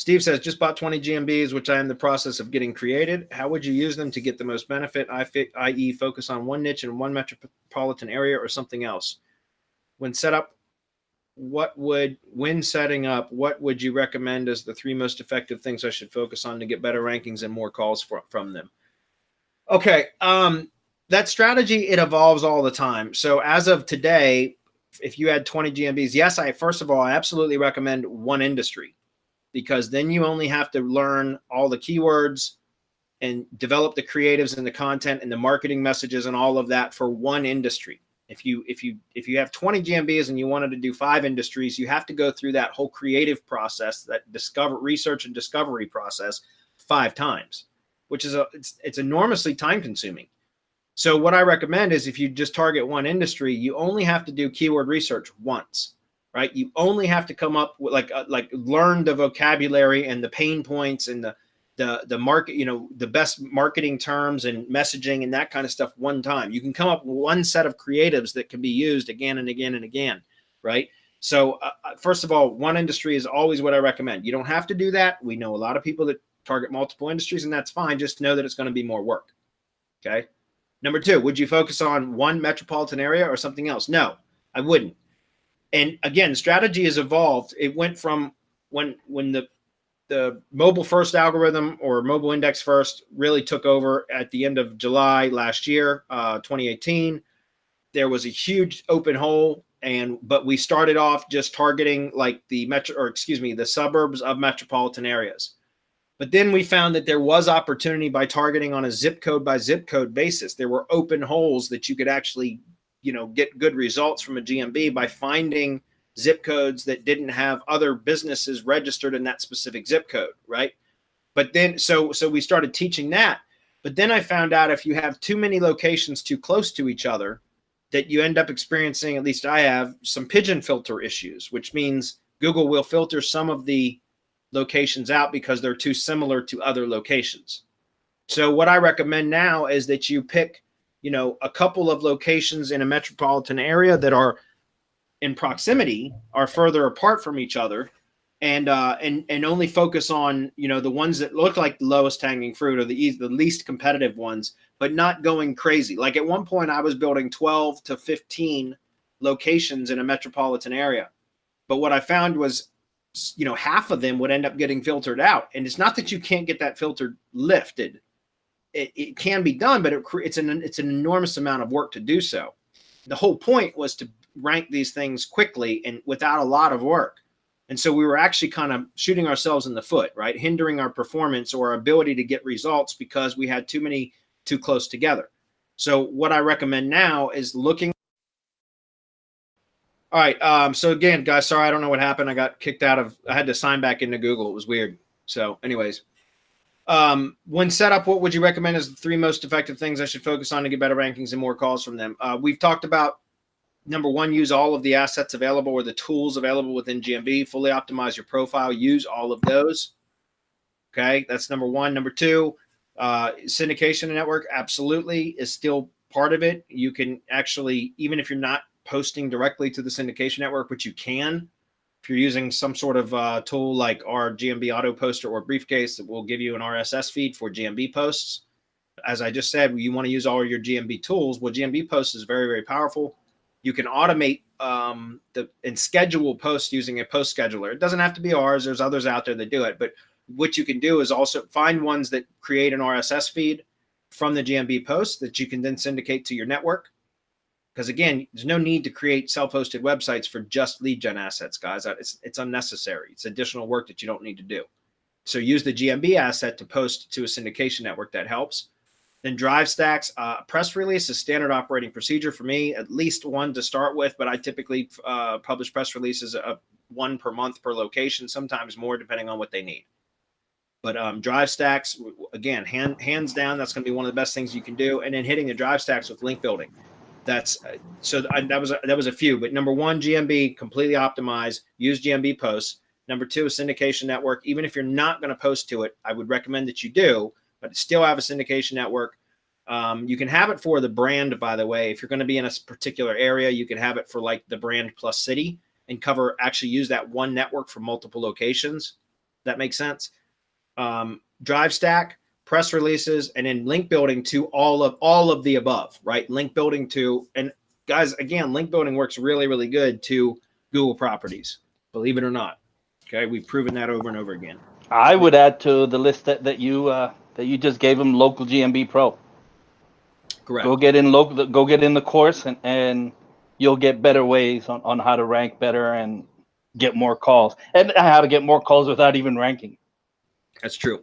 Steve says, just bought 20 GMBs, which I am in the process of getting created. How would you use them to get the most benefit, i.e. focus on one niche in one metropolitan area or something else? When setting up, what would you recommend as the 3 most effective things I should focus on to get better rankings and more calls from them? Okay. That strategy, it evolves all the time. So as of today, if you had 20 GMBs, yes, first of all, I absolutely recommend one industry, because then you only have to learn all the keywords and develop the creatives and the content and the marketing messages and all of that for one industry. If you have 20 GMBs and you wanted to do 5 industries, you have to go through that whole creative process, that research and discovery process 5 times, which is it's enormously time consuming. So what I recommend is, if you just target one industry, you only have to do keyword research once, right? You only have to come up with learn the vocabulary and the pain points and the market, the best marketing terms and messaging and that kind of stuff one time. You can come up with one set of creatives that can be used again and again and again, right? So first of all, one industry is always what I recommend. You don't have to do that. We know a lot of people that target multiple industries, and that's fine. Just know that it's going to be more work. Okay. Number 2, would you focus on one metropolitan area or something else? No, I wouldn't. And again, strategy has evolved. It went from when the mobile first algorithm, or mobile index first, really took over at the end of July last year, 2018. There was a huge open hole, but we started off just targeting like the suburbs of metropolitan areas. But then we found that there was opportunity by targeting on a zip code by zip code basis. There were open holes that you could actually, get good results from a GMB by finding zip codes that didn't have other businesses registered in that specific zip code, right? But then, so we started teaching that. But then I found out if you have too many locations too close to each other, that you end up experiencing, at least I have, some pigeon filter issues, which means Google will filter some of the locations out because they're too similar to other locations. So what I recommend now is that you pick, a couple of locations in a metropolitan area that are in proximity, are further apart from each other, and only focus on, the ones that look like the lowest hanging fruit or the least competitive ones, but not going crazy. Like at one point I was building 12 to 15 locations in a metropolitan area. But what I found was, half of them would end up getting filtered out. And it's not that you can't get that filter lifted. It can be done, but it's an enormous amount of work to do so. The whole point was to rank these things quickly and without a lot of work. And so we were actually kind of shooting ourselves in the foot, right? Hindering our performance or our ability to get results because we had too many too close together. So what I recommend now is looking. All right. So again, guys, sorry, I don't know what happened. I got kicked out of, I had to sign back into Google. It was weird. So anyways, when set up, what would you recommend as the 3 most effective things I should focus on to get better rankings and more calls from them? We've talked about, number 1, use all of the assets available or the tools available within GMB, fully optimize your profile, use all of those. Okay. That's number 1. Number 2, syndication network absolutely is still part of it. You can actually, even if you're not posting directly to the syndication network, which you can, if you're using some sort of tool like our GMB auto poster or briefcase that will give you an RSS feed for GMB posts. As I just said, you want to use all your GMB tools. Well, GMB posts is very, very powerful. You can automate and schedule posts using a post scheduler. It doesn't have to be ours. There's others out there that do it. But what you can do is also find ones that create an RSS feed from the GMB post that you can then syndicate to your network. Because again, there's no need to create self-hosted websites for just lead gen assets, guys. It's unnecessary. It's additional work that you don't need to do. So use the GMB asset to post to a syndication network. That helps. Then drive stacks. Press release is standard operating procedure for me, at least 1 to start with, but I typically publish press releases of 1 per month per location, sometimes more depending on what they need. But drive stacks, again, hands down, that's going to be one of the best things you can do. And then hitting the drive stacks with link building. That was a few, but number 1, GMB, completely optimize, use GMB posts. Number 2, a syndication network. Even if you're not going to post to it, I would recommend that you do, but still have a syndication network. You can have it for the brand, by the way. If you're going to be in a particular area, you can have it for like the brand plus city and actually use that one network for multiple locations. That makes sense. Drive stack, press releases, and then link building to all of the above, right? Link building to, and guys, again, link building works really, really good to Google properties, believe it or not. Okay, we've proven that over and over again. I would add to the list that you just gave them local GMB Pro. Correct. Go get in the course, and you'll get better ways on how to rank better and get more calls, and how to get more calls without even ranking. That's true.